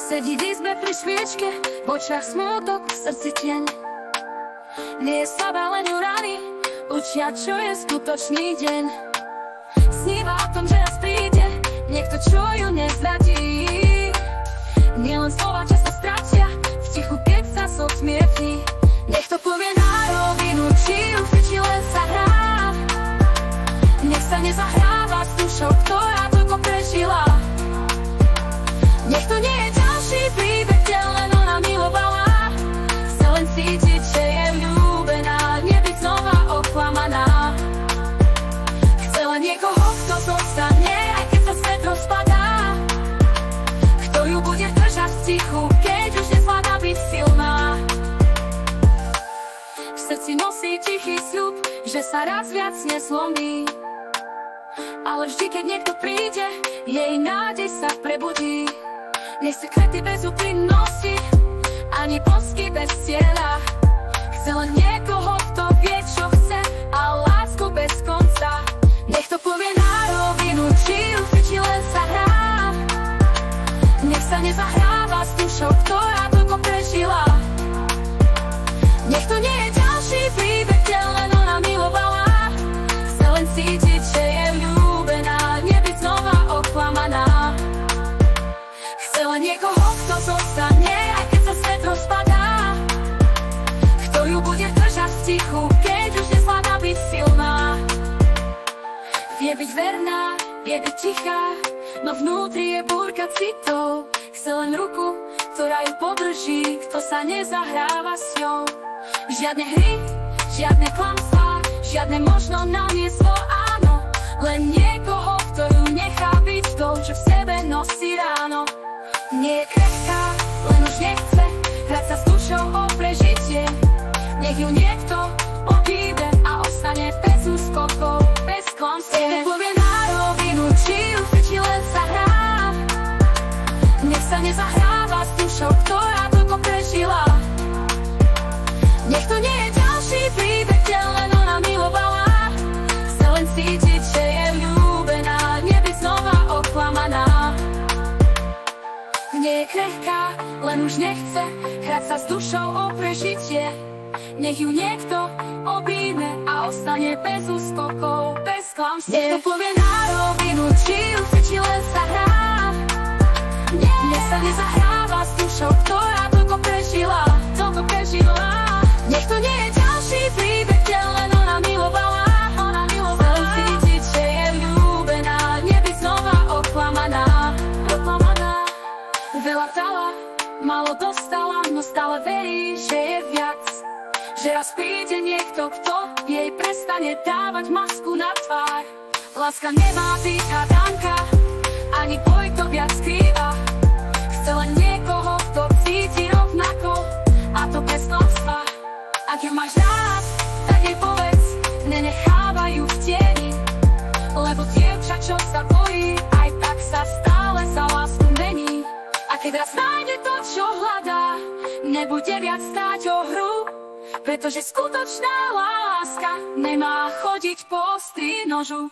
Sedí v izbe pri sviečke, v očiach smútok, v srdci tieň. Nie je slabá, len ju rany učia, čo je skutočný deň. Sníva o tom, že raz príde niekto, čo ju nezradí. Nielen slova, čo sa stratia v tichu, keď sa slov smietí. Nech to povie na rovinu, či ju či len sa hrá. Nech sa nezahráva s dušou, ktorá toľko prežila. Nech to nie je ďalší príbeh, kde len ona milovala. Chce len cítiť, že je ľúbená, nebyť znova oklamaná. Chce len niekoho, kto zostane, aj keď sa svet rozpadá. Kto ju bude držať v tichu, keď už nezvláda byť silná. V srdci nosí tichý sľub, že sa raz viac neslomí. Ale vždy, keď niekto príde, jej nádej sa prebudí. Nechce kvety bez úprimnosti, ani bosky bez cieľa. Chce len niekoho, kto vie, čo chce, a lásku bez konca. Nech to povie na rovinu, či ju či len sa hrá. Nech sa nezahráva s dušou, ktorá toľko prežila. Nech to nie je ďalší príbeh, kde len ona milovala. Chce len cítiť, že je ľúbená, nebyť znova oklamaná. Chce len niekoho, kto zostane, aj keď sa svet rozpadá. Kto ju bude držať v tichu, keď už nezvláda byť silná. Vie byť verná, vie byť tichá, no vnútri je búrka citov. Chce len ruku, ktorá ju podrží, kto sa nezahráva s ňou. Žiadne hry, žiadne klamstvá, žiadne možno na miesto áno. Len niekoho, kto ju nechá byť tou, čo v sebe nosí ráno. Nie je krehká, len už nechce hrať sa s dušou o prežitie. Nech ju niekto obíde a ostane bez úskokov, bez klamstiev. Nech povie na rovinu, či ju či len sa hrá. Nech sa nezahráva s dušou, ktorá toľko prežila. Nech to nie je ďalší príbeh, kde len ona milovala. Chce len cítiť, že je ľúbená, nebyť znova oklamaná. Nie je krehká, len už nechce hrať sa s dušou o prežitie. Nech ju niekto obíde a ostane bez úskokov, bez klamstiev. Nech to povie na rovinu, či ju či len sa hrá. Nech sa nezahráva s dušou, ktorá toľko prežila, toľko prežila. Nech to nie je ďalší príbeh, kde len ona milovala. Chce len cítiť, že je ľúbená, nebyť znova oklamaná. Veľa dala, málo dostala, no stále verí, že je viac. Že raz príde niekto, kto jej prestane dávať masku na tvár. Láska nemá byť hádanka, ani boj to viac skrýva. Chce len niekoho, kto cíti rovnako, a to bez klamstva. Ak ju máš rád, tak jej povedz, nenechávaj ju v tieni. Lebo dievča, čo sa bojí, aj tak sa stále za lásku mení. A keď raz nájde to, čo hľadá, nebude viac stáť o hru. Pretože skutočná láska nemá chodiť po ostrí nožu.